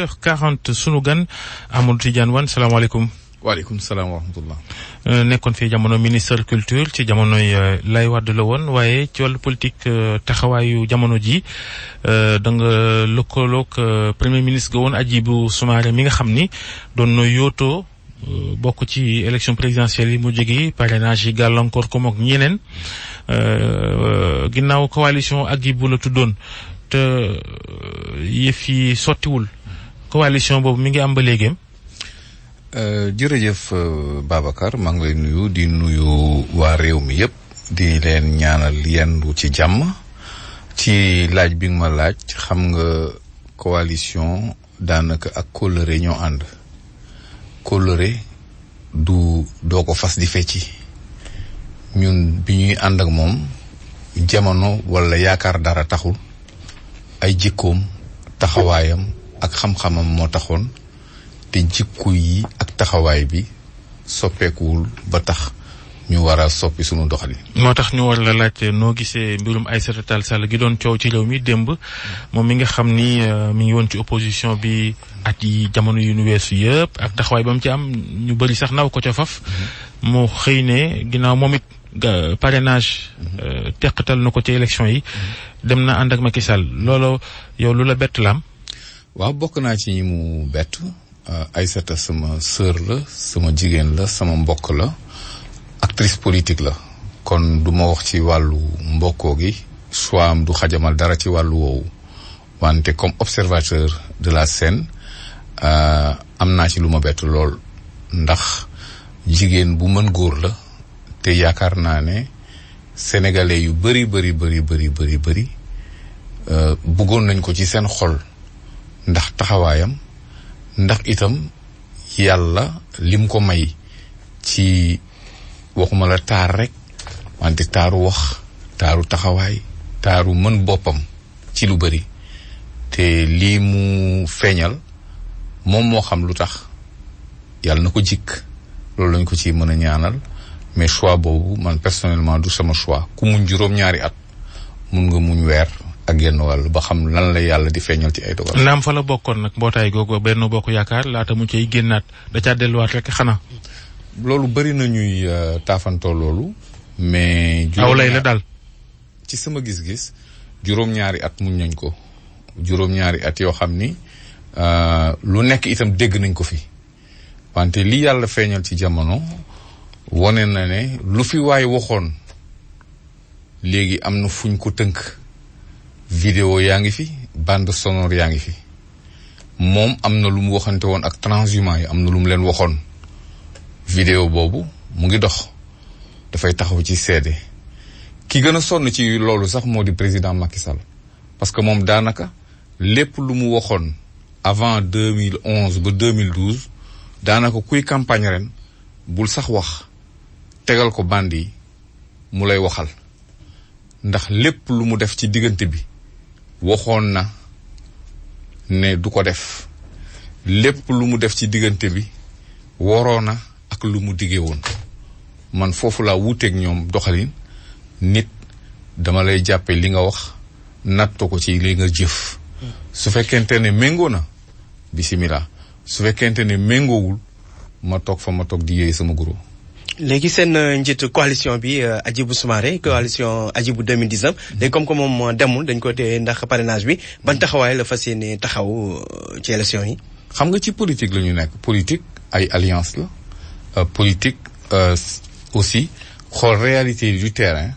7h40 sunu gan Amadou Tidiane Wane salaamaaleykum. waaleykum salaam wa rahmatullah. nekkoon fii jamono ministre culture ci jamonoy Lay Wade la woon waaye ci wàllu politique taxawaayu jamono ji da nga lëkkaloog premier ministre ga woon Hadjibou Soumaré mi nga xam ni doon na yootoo bokk ci élection présidentielle yi mu jógee parrainage yi gàllankoor ko mook ñeneen ginnaaw coalition Hadjibou la tuddoon te yëf yi sottiwul coalition boobu mi ngi am ba léegi. jërëjëf Babacar maa ngi lay nuyu di nuyu waa réew mi yëpp di leen ñaanal yendu ci jàmm ci laaj bi nga ma laaj xam nga coalition daanaka ak kóllëre ñoo ànd kóllëre doo ko fas di fecci ñun bi ñuy ànd ak moom jamono wala yaakaar dara taxul ay jikkoom taxawaayam ak xam-xamam moo taxoon te jikku yi ak taxawaay bi soppeekuwul ba tax ñu war a soppi sunu doxalin. moo tax ñu war la laaj noo gisee mbirum Aïssata Tall Sall gi doon coow ci réew mi démb moom mi nga xam ni mi ngi woon ci opposition bi at yi jamono yu nu weesu yëpp ak taxawaay ba mu ci am ñu bëri sax naw ko ca faf moo xëy ne ginnaaw moom it parrainage teqatal na ko ci élection yi dem na ànd ak Macky Sall loolu yow lu la bett la am. waaw bokk naa ci ñi mu bett. Aïssata sama sœur la sama jigéen la sama mbokk la actrice politique la kon du ma wax ci wàllu mbokkoo gi choix am du xajamal dara ci wàllu woowu wante comme observateur de la scène am naa ci lu ma bett lool ndax jigéen bu mën góor la te yaakaar naa ne sénégalais yu bëri bëggoon nañ ko ci seen xol ndax taxawaayam ndax itam yàlla lim ko may ci waxuma la taar rek wante taaru wax taaru taxawaay taaru mën boppam ci lu bari te lii mu feeñal moom moo xam lu tax yàlla na ko jikk loolu lañ ko ci mën a ñaanal mais choix boobu man personnellement du sama choix ku muñ juróom-ñaari at mun nga muñ weer ak genn wàll ba xam lan la yàlla di feeñal ci ay dogal. naam fa la bokkoon nag mbootaay googu benn bokk yaakaar laata mu cay génnaat da caa delluwaat rek xanaa. loolu bëri na ñuy taafantoo loolu. mais aw lay la daal. ci sama gis-gis juróom-ñaari at muñ nañ ko juróom-ñaari at yoo xam ni lu nekk itam dégg nañ ko fi wante li yàlla feeñal ci jamono wone na ne lu fi waay waxoon léegi am na fuñ ko tënk. vidéo yaa ngi fi bande sonore yaa ngi fi moom am na lu mu waxante woon ak transhumants yi am na lu mu leen waxoon vidéo boobu mu ngi dox dafay taxaw ci seede ki gën a sonn ci loolu sax moo di président Macky Sall parce que moom daanaka lépp lu mu waxoon avant 2011 ba 2012 daanaka kuy campagne ren bul sax wax tegal ko bande yi mu lay waxal ndax lépp lu mu def ci diggante bi waxoon na ne du ko def lépp lu mu def ci diggante bi waroon na ak lu mu diggee woon man foofu laa wuuteeg ñoom doxalin nit dama lay jàppe li nga wax natto ko ci li nga jëf su fekkente ne méngoo na bismillah su fekkente ne méngoowul ma toog fa ma toog di yéey sama guro. léegi seen njiit coalition bi Hadjibou Soumaré coalition Hadjibou 2019 léegi comme que moom demul dañ ko téye ndax parrainage bi ban taxawaay la fas yéene taxaw ci élection yi. xam nga ci politique la ñu nekk politique ay alliance la politique aussi xool réalité du terrain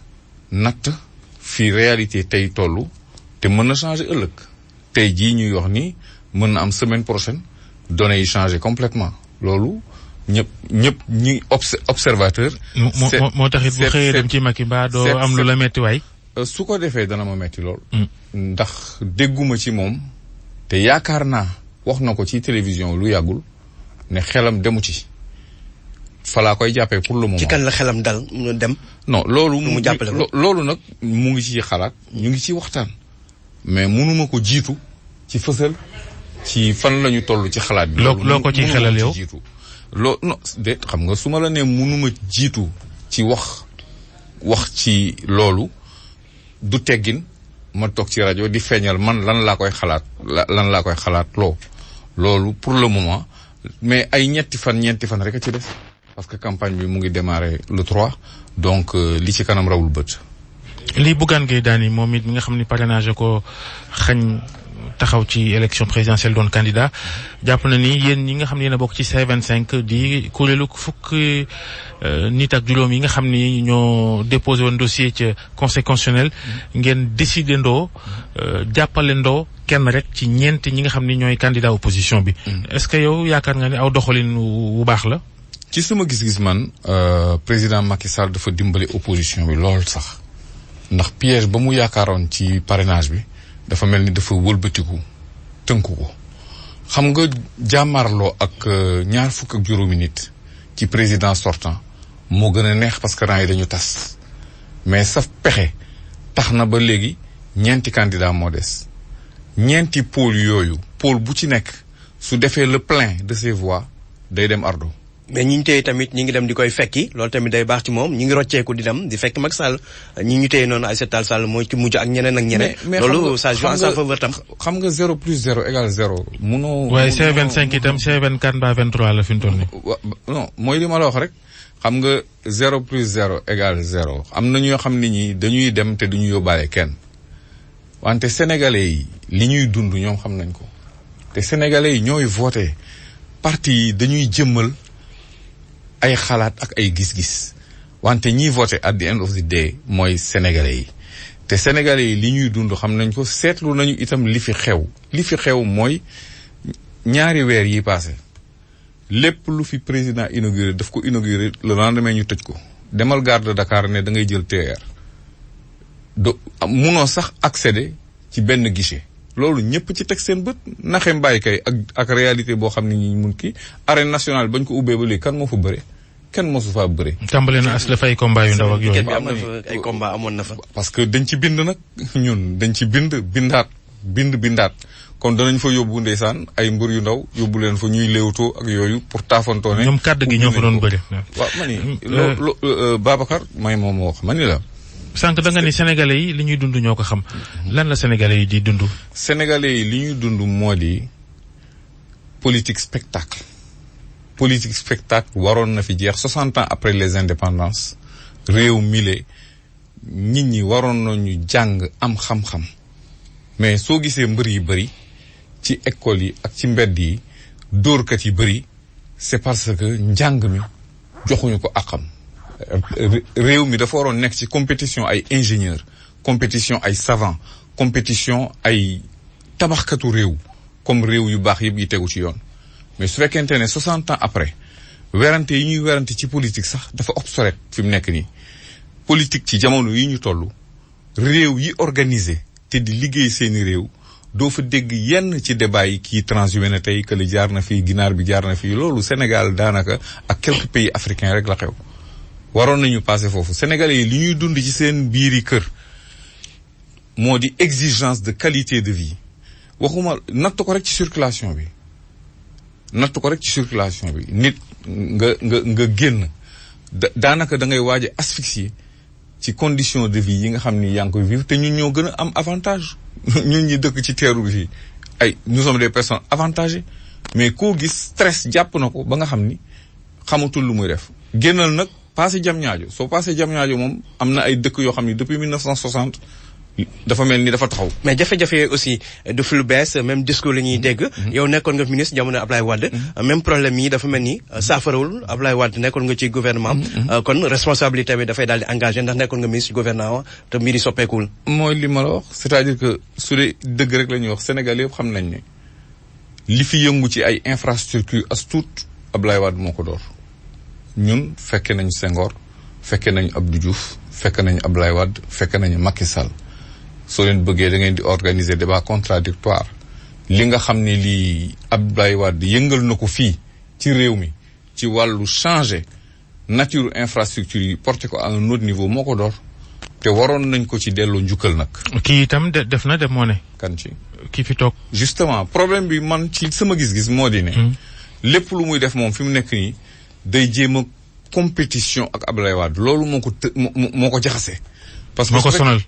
natt fii réalité tey tollu te mën na changer ëllëg tey jii ñuy wax ni mën na am semaine prochaine données yi changer complètement loolu. ñëpp ñi observateur. moo taxit bu xëyee dem ci Macky ba doo am lu la metti waay. su ko defee dana ma metti lool. ndax dégguma ci moom te yaakaar naa wax na ko ci télévision lu yàggul ne xelam demu ci falaa koy jàppee pour le moment. ci kan la xelam dal mu dem. non loolu mu jàppale ko loolu nag mu ngi ci xalaat ñu ngi ci waxtaan mais mënuma ko jiitu ci fësal ci fan la ñu toll ci xalaat bi. loo ko ci xelal yow non de xam nga su ma la nee mënuma jiitu ci wax ci loolu du teggin ma toog ci rajo di feeñal man lan laa koy xalaat loo loolu pour le moment mais ay ñeenti fan rek a ci des parce que campagne bi mu ngi démarrer le 3 donc li ci kanam rawul bët. lii Bougane Gueye Dany moom it mi nga xam ni parrainage ko xañ taxaw ci élection présidentielle doon candidat jàpp na ni yéen ñi nga xam ne yéen a bokk ci C25 di kuréelu fukki nit ak juróom yi nga xam ni ñoo déposé woon dossier ci conseil constitutionnel ngeen décidé ndoo jàppale ndoo kenn rek ci ñeent ñi nga xam ni ñooy candidat opposition bi. est-ce que yow yaakaar nga ni aw doxalin wu baax la. ci sama gis-gis man président Macky Sall dafa dimbali opposition bi lool sax ndax piège ba mu yaakaaroon ci parrainage bi dafa mel ni dafa wëlbatiku tënku ko xam nga jàmmarloo ak ñaar fukk ak juróomi nit ci président sortant moo gën a neex parce que rang yi dañu tas mais saf pexe tax na ba léegi ñeenti candidat moo des ñeenti pôle yooyu pôle bu ci nekk su defee le plein de ses voix day dem ardo mais ñi ñu téye tamit ñi ngi dem di koy fekki loolu tamit day baax ci moom ñi ngi rocceeku di dem di fekk Macky Sall ñi ñu téye noonu Aïssata Tall Sall mooy ci mujj ak ñeneen ak ñeneen. loolu ça joue en sa faveur tam. xam nga 0 plus 0 égale 0. munoo waaye C25 itam C24 ba 23 la fi mu toll nii. non mooy li ma la wax rek xam nga 0 plus 0 égale 0 am na ñoo xam ne ñi dañuy dem te duñu yóbbaale kenn wante sénégalais yi li ñuy dund ñoom xam nañ ko te sénégalais yi ñooy voté parti yi dañuy jëmmal. ay xalaat ak ay gis-gis wante ñiy voté at the end of the day mooy sénégalais yi te sénégalais yi li ñuy dund xam nañ ko seetlu nañu itam li fi xew mooy ñaari weer yi passé lépp lu fi président inauguré daf ko inauguré le lendemain ñu tëj ko demal gare de Dakar ne da ngay jël TER munoo sax accéder ci benn guichet loolu ñëpp ci teg seen bët naxe mbaay kay ak réalité boo xam ne ñi mun kii arène nationale bañ ko ubbee ba léegi kan moo fa bëre kenn mosu faa bëre. tàmbale na as la fay combat yu ndaw ak yooyu. am na fa ay combat amoon na fa. parce que dañ ci bind nag ñun dañ ci bindaat kon danañ fa yóbbu ndeysaan ay mbër yu ndaw yóbbu leen fa ñuy léewtoo ak yooyu pour taafantoone. ñoom kàddu gi ñoo fa doon bëri. waaw ma ni Babacar may moom moo wax ma ni la. sànq da nga ni sénégalais yi li ñuy dund ñoo ko xam lan la sénégalais yi di dund. sénégalais yi li ñuy dund moo di politique spectacle waroon na fi jeex 60 ans après les indépendances réew mile nit ñi waroon nañu jàng am xam-xam mais soo gisee mbër yi bëri ci école yi ak ci mbedd yi dóorkat yi bëri c'est parce que njàng mi joxuñu ko àqam. réew mi dafa waroon nekk ci compétition ay ingénieur compétition ay savant compétition ay tabaxkatu réew comme réew yu baax yëpp yi tegu ci yoon mais su fekkente ne 60 ans après werante yi ñuy werante ci politique sax dafa obsolète fi mu nekk nii politique ci jamono yi ñu toll réew yi organisé te di liggéey seeni réew doo fa dégg yenn ci débat yi kii transhumé na tey kële jaar na fii ginaar bi jaar na fii loolu Sénégal daanaka ak quelques pays africains rek la xew waroon nañu passé foofu sénégalais yi li ñuy dund ci seen biiri kër moo di exigence de qualité de vie waxuma natt ko rek ci circulation bi nit nga génn daanaka da ngay waaj a asphyxier ci condition de vie yi nga xam ni yaa ngi koy vivre te ñun ñoo gën a am avantage ñun ñi dëkk ci teeru bi fii nous sommes des personnes avantagées mais koo gis stress jàpp na ko ba nga xam ni xamatul lu muy def génnal nag passé Diamniadio soo passé Diamniadio moom am na ay dëkk yoo xam ni depuis 1960 dafa mel ni dafa taxaw. mais jafe-jafe aussi du fi lu bees même discours la ñuy dégg. yow nekkoon nga ministre jamono Ablaye Wade. même problème yi dafa mel ni saafarawul Ablaye Wade nekkoon nga ci gouvernement kon responsabilité bi dafay daal di engagé ndax nekkoon nga ministre gouvernement te mbir yi soppeekuwul. mooy li ma la wax c'est-à-dire que su dee dëgg rek la ñuy wax Sénégal yëpp xam nañ ne li fi yëngu ci ay infrastructure as tuut Ablaye Wade moo ko door ñun fekke nañu Senghor fekke nañu Abdou Diouf fekke nañu Ablaye Wade fekke nañu Macky Sall. soo leen bëggee da ngeen di organiser débat contradictoire li nga xam ne lii Abdoulaye Wade yëngal na ko fii ci réew mi ci wàllu changer nature infrastructure yi porter ko à un autre niveau moo ko door te waroon nañ ko ci delloo njukkal nag. kii itam def na moo ne. kan ci kii fi toog. justement problème bi man ci sama gis-gis moo di ne. lépp lu muy def moom fi mu nekk nii day jéem a compétition ak Abdoulaye Wade loolu moo ko jaxase. parce que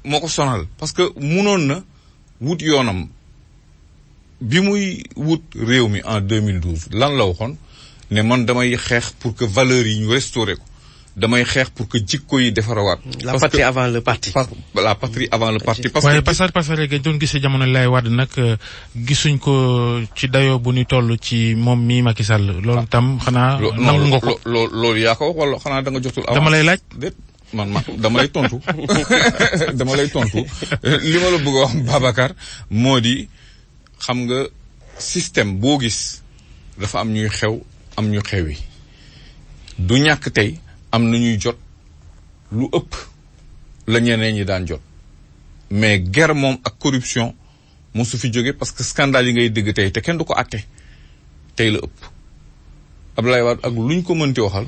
moo ko sonal parce que munoon na wut yoonam bi muy wut réew mi en 2012 lan la waxoon ne man damay xeex pour que valeurs yi ñu restaurer ko damay xeex pour que jikko yi defarawaat. la patrie avant le parti. la patrie avant le parti. parce que waaye pasar ga doon gisee jamono lay wadd nag gisuñ ko ci dayoo bu ñu toll ci moom mii Macky Sall. loolu tam xanaa nangu nga ko. loolu yaa ko wax wala xanaa da nga jotul. dama lay laaj. déet man dama lay tontu dama lay tontu li ma la bëgg a wax Babacar moo di xam nga système boo gis dafa am ñuy xew am ñu xewi du ñàkk tey. am na ñuy jot lu ëpp la ñeneen ñi daan jot mais guerre moom ak corruption moo su fi jóge parce que scandale yi ngay dégg tey te kenn du ko àtte tey la ëpp Abdoulaye Wade ak lu ñu ko mënti waxal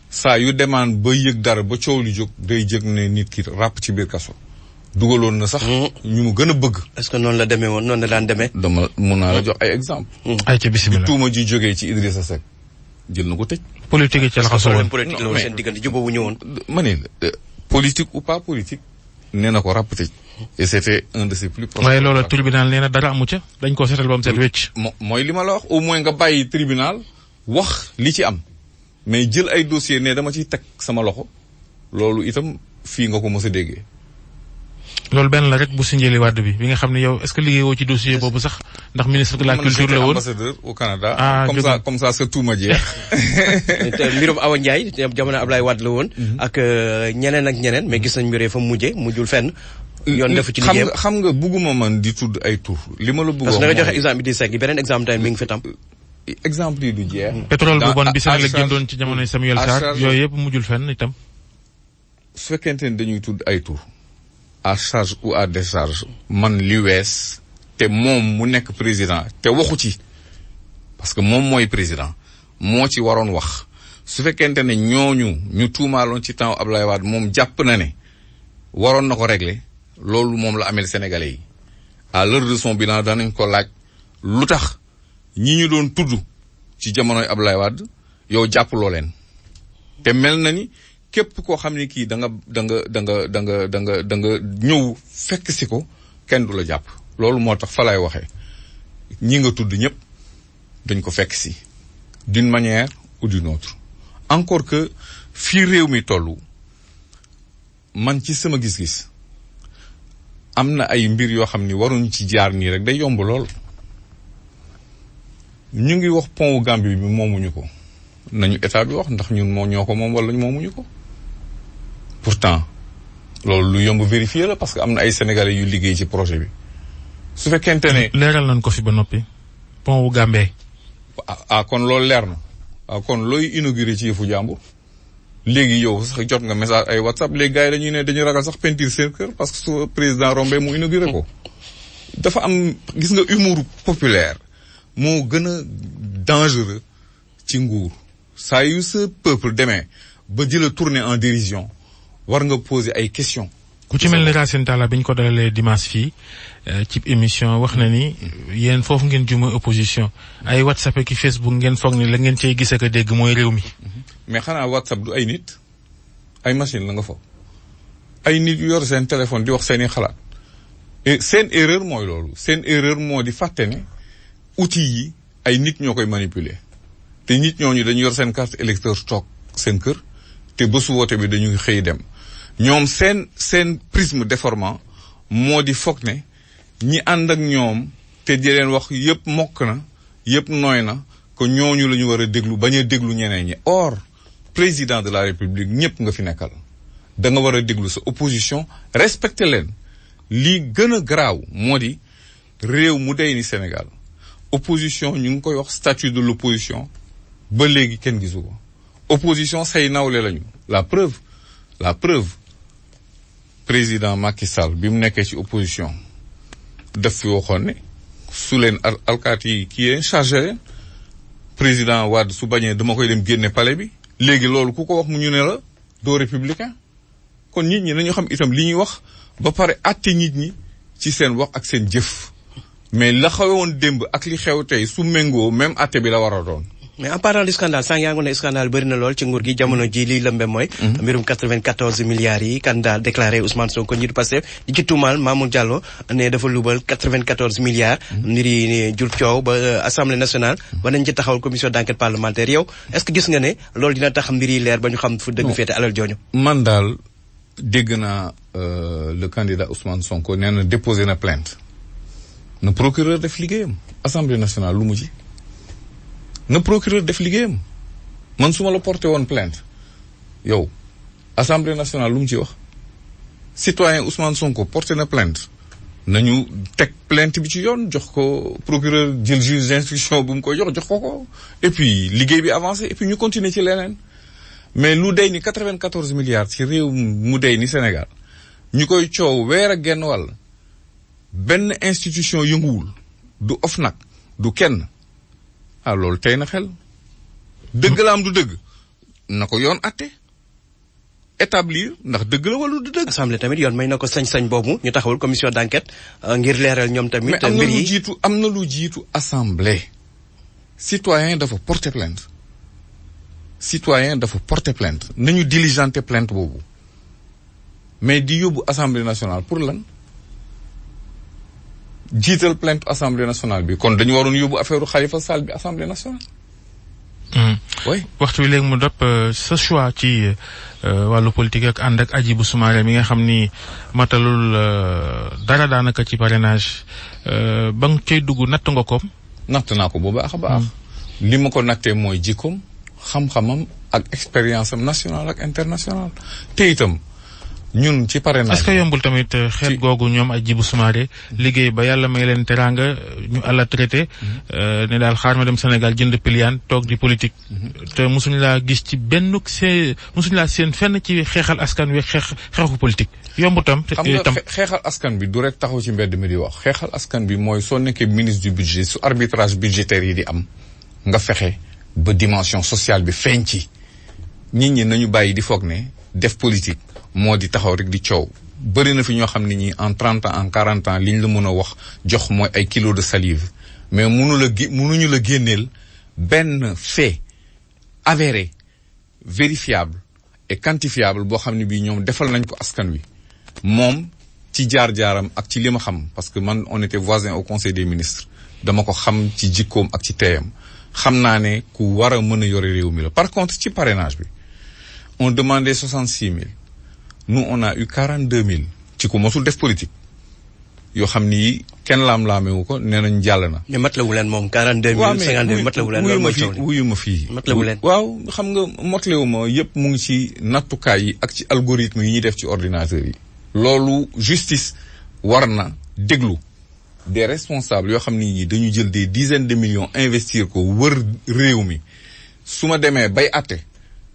saa yu demande ba yëg dara ba coow li jóg day jëg ne nit ki ràpp ci biir kaso dugaloon na sax ñu mu gën a bëgg. est-ce que noonu la demee woon noonu la daan demee. dama mun naa la jox ay exemple ay ca bisimilah tuuma ji jógee ci Idrissa Seck jël na ko tëj. politique ci la xasoo woon politique la woon seen diggante jubóo bu ñëwoon. ma ne politique ou pas politique nee na ko ràpp tëj. et c'était un de ses plus proches. waaye loolu tribunal nee na dara amu ca dañ koo seetal ba mu seet wecc. mooy li ma la wax au moins nga bàyyi tribunal wax li ci am mais jël ay dossier ne dama ciy teg sama loxo loolu itam fii nga ko mës a déggee. loolu benn la rek bu Sindiély Wade bi nga xam ne yow est-ce que liggéeyoo ci dossier boobu sax ndax ministre de la culture la woon ambassadeur au Canada. comme ça sa tuuma jeex. mbirum Awa Ndiaye jamono Ablaye Wade la woon. ak ñeneen mais gis nañ mbiree fa mujjul fenn. yoon def ci liggéeyam xam nga bugguma man di tudd ay tur. li ma la bëgg parce que da nga joxe exemple di Seck beneen exemple tamit mi ngi fi tam. exemple yi du jeex. pétrole bu bon bi Sénégal jëndoon ci jamonoy Samuel Sarr yooyu yëpp mujjul fenn itam. su fekkente ne dañuy tudd ay tur. à charge ou à décharge man li wees te moom mu nekk président te waxu ci parce que moom mooy président moo ci waroon wax su fekkente ne ñooñu ñu tuumaaloon ci temps Abdoulaye Wade moom jàpp na ne waroon na ko régler loolu moom la amel Sénégalais yi à l'heure de son bilan danañ ko laaj lu tax ñi ñu doon tudd ci jamonoy Abdoulaye Wade yow jàppuloo leen te mel na ni képp koo xam ne kii da nga ñëw fekk si ko kenn du la jàpp loolu moo tax fa lay waxee ñi nga tudd ñëpp dañ ko fekk si d'une manière ou d'une autre encore que fii réew mi tollu man ci sama gis-gis am na ay mbir yoo xam ni waruñ ci jaar nii rek day yomb lool ñu ngi wax pont wu Gambie bi moomuñu ko nañu état bi wax ndax ñun ñoo ko moom wala moomuñu ko pourtant loolu lu yomb vérifier la parce que am na ay sénégalais yu liggéey ci projet bi su fekkente ne. leeral nañ ko fi ba noppi pont wu Gambie. kon loolu leer na kon looy inauguré ci yëfu jàmbur léegi yow sax jot nga message ay WhatsApp léegi gars yi dañuy ne dañu ragal sax peinture seen kër parce que su président rombé mu inauguré ko. dafa am gis nga humour populaire moo gën a dangereux ci nguur saa yu sa peuple demee ba jëla tourner en dérision. war nga poser ay questions. ku ci mel ni Racine Talla bi ñu ko dalalee dimanche fii ci émission wax na ni yéen foofu ngeen juma opposition ay WhatsApp ak Facebook ngeen foog ni la ngeen cay gis ak a dégg mooy réew mi. mais xanaa WhatsApp du ay nit ay machine la nga foog ay nit yu yor seen téléphone di wax seeni xalaat et seen erreur mooy loolu seen erreur moo di fàtte ne outils yi ay nit ñoo koy manipuler te nit ñooñu dañu yor seen carte électeur toog seen kër te bésu woote bi dañuy xëy dem. ñoom seen prisme déformant moo di foog ne ñi ànd ak ñoom te di leen wax yëpp mokk na yëpp nooy na que ñooñu la ñu war a déglu bañ a déglu ñeneen ñi or président de la république ñëpp nga fi nekkal da nga war a déglu sa opposition respecter leen lii gën a garaaw moo di réew mu dey ni Sénégal opposition ñu ngi koy wax statut de l'opposition ba léegi kenn gisu ko opposition say nawle lañu la preuve président Macky Sall bi mu nekkee ci opposition def fi waxoon ne su leen alkaati yi kii yee chargé leen président Wade su bañee dama koy dem génne palais bi léegi loolu ku ko wax mu ñu ne la doo républicain kon nit ñi nañu xam itam li ñuy wax ba pare àtte nit ñi ci seen wax ak seen jëf mais la xewoon démb ak li xew tey su méngoo même àtte bi la war a doon mais en parlant du scandale sànq yaa ngi ne scandale bëri na lool ci nguur gi jamono ji liy lëmbe mooy mbirum 94 milliards yi candidat déclaré Ousmane Sonko njiitu Pastef di ci tuumaal Mamour Diallo ne dafa lubal 94 milliards mbir yi jur coow ba assemblée nationale ba nañ ci taxawal commission d'enquête parlementaire yow est-ce que gis nga ne loolu dina tax mbir yi leer ba ñu xam fu dëgg féete alal jooñu man daal dégg naa le candidat Ousmane Sonko nee na déposé na plainte na procureur def liggéeyam assemblée nationale lu mu ci na procureur def liggéeyam man su ma la porté woon plainte yow assemblée nationale lu mu ci wax citoyen Ousmane Sonko porté na plainte nañu teg plainte bi ci yoon jox ko procureur jël juge d'instruction bu mu koy jox ko et puis liggéey bi avancé et puis ñu continuer ci leneen mais lu dey ni 94 milliards ci réew mu dey ni Sénégal ñu koy coow weer ak genn wàll benn institution yënguwul du OFNAC du kenn loolu tey na xel dëgg la am du dëgg na ko yoon atte établir ndax dëgg la wala du dëgg. assemblée tamit yoon may na ko sañ-sañ boobu ñu taxawal commission d'enquête ngir leeral ñoom tamit. mais am na lu jiitu assemblée. citoyen dafa porter plainte nañu diligenter plainte boobu mais di yóbbu assemblée nationale pour lan. jiital plainte assemblée nationale bi kon dañu waroon yóbbu affaire Khalifa Sall bi assemblée nationale. oui waxtu wi léegi mu dopp sa choix ci wàllu politique ak ànd ak Hadjibou Soumaré mi nga xam ni matalul dara daanaka ci parrainage ba nga cay dugg natt nga ko. natt naa ko bu baax a baax. li ma ko nattee mooy jikkoom xam-xamam ak expérience am nationale ak internationale te itam. ñun ci parrainage est-ce que yombul tamit xeet googu ñoom Hadjibou Soumaré liggéey ba yàlla may leen teraanga ñu àlla traité ne daal xaar ma dem Sénégal jënd piliaan toog di politique te mosuñu laa gis ci benn mosuñu laa seen fenn ci xeexal askan wi xeexu politique yombu tam xam nga xeexal askan bi du rek taxaw ci mbedd mi di wax xeexal askan bi mooy soo nekkee ministre du budget su arbitrage budgétaire yi di am nga fexe ba dimension sociale bi feeñ ci nit ñi nañu bàyyi di foog ne def politique moo di taxaw rek di coow bëri na fi ñoo xam ne ñi en 30 ans en 40 ans liñ la mën a wax jox mooy ay kilos de salive mais mënuñu la génneel benn fait avéré vérifiable et quantifiable boo xam ne bii ñoom defal nañ ko askan wi moom ci jaar-jaaram ak ci li ma xam parce que man on était voisins au conseil des ministres dama ko xam ci jikkoom ak ci teeyam xam naa ne ku war a mën a yore réew mi la par contre ci parrainage bi on demandait 66 000 nous on a eu 42 000 ci ku mosul def politique yoo xam ni kenn laam-laamewu ko nee nañ jàll na. mais matlawu leen moom 42 000 52 000 matlawu leen. wuyu ma fii matlawu leen. waaw xam nga motlewu ma yëpp mu ngi ci nattukaay yi ak ci algorithme yi ñuy def ci ordinateur yi. loolu justice war na déglu des responsables yoo xam ni ñi dañu jël des dizaines de millions investir ko wër réew mi su ma demee bay àtte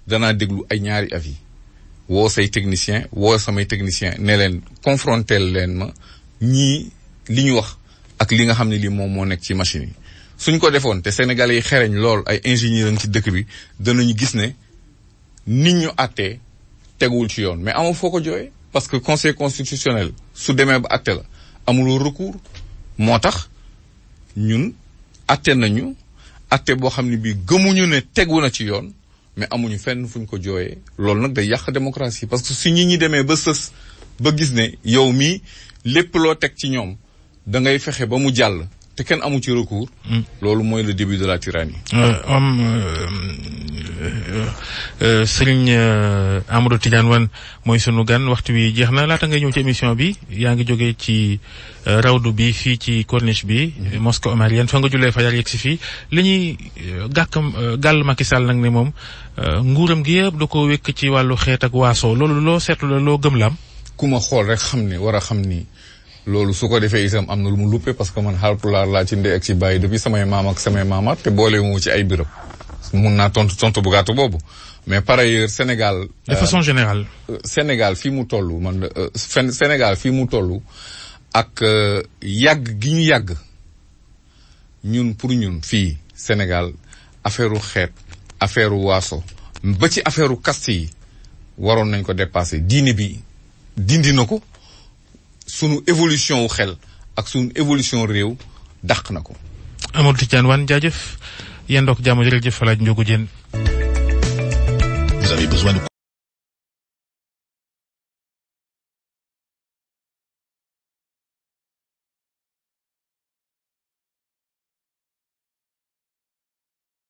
danaa déglu ay ñaari avis woo say technicien woo samay technicien ne leen confronter leen ma ñii li ñu wax ak li nga xam ne lii moom moo nekk ci machine yi suñ ko defoon te Sénégalais yi xereñ lool ay ingénieurs ci dëkk bi danañu gis ne nit ñu àttee teguwul ci yoon mais amul foo ko jooyee parce que conseil constitutionnel su demee ba àtte la amuloo recours moo tax ñun àtte nañu àtte boo xam ne bii gëmuñu ne tegu na ci yoon mais amuñu fenn fuñ ko jooyee loolu nag day yàq démocratie parce que su nit ñi demee ba sës ba gis ne yow mii lépp loo teg ci ñoom da ngay fexe ba mu jàll te kenn amu ci recours. loolu mooy le début de la tyrannie. Serigne Amadou Tidiane Wane mooy sunu gan waxtu wi jeex na laata ngay ñëw ci émission bi yaa ngi jógee ci rawdu bi fii ci corniche bi. mosquée omarienne fa nga jullee fajar yegg si fii li ñuy gàll Macky Sall nag ne moom nguuram gi yëpp da ko wékk ci wàllu xeet ak waaso loolu loo seetlu la loo gëm la am. ku ma xool rek xam ne war a xam ni loolu su ko defee itam am na lu mu luppe parce que man Haalpulaar laa ci ndey ak ci bàyyi depuis samay maam ak samay maamaat te boole mu ci ay bërëb mun naa tontu bu gàtt boobu mais par ailleurs Sénégal. de façon générale. Sénégal fii mu toll Sénégal fii mu toll ak yàgg gi ñu yàgg ñun pour ñun fii Sénégal affaire u xeet affaire u waaso ba ci affaire u caste yi waroon nañ ko dépasser diine bi dindi na ko. sunu évolution wu xel ak sunu évolution réew dàq na ko. Amadou Tidiane Wane jaajëf yendook jàmm jërëjëf Falaaj Njogu Jeen. Vous avez besoin de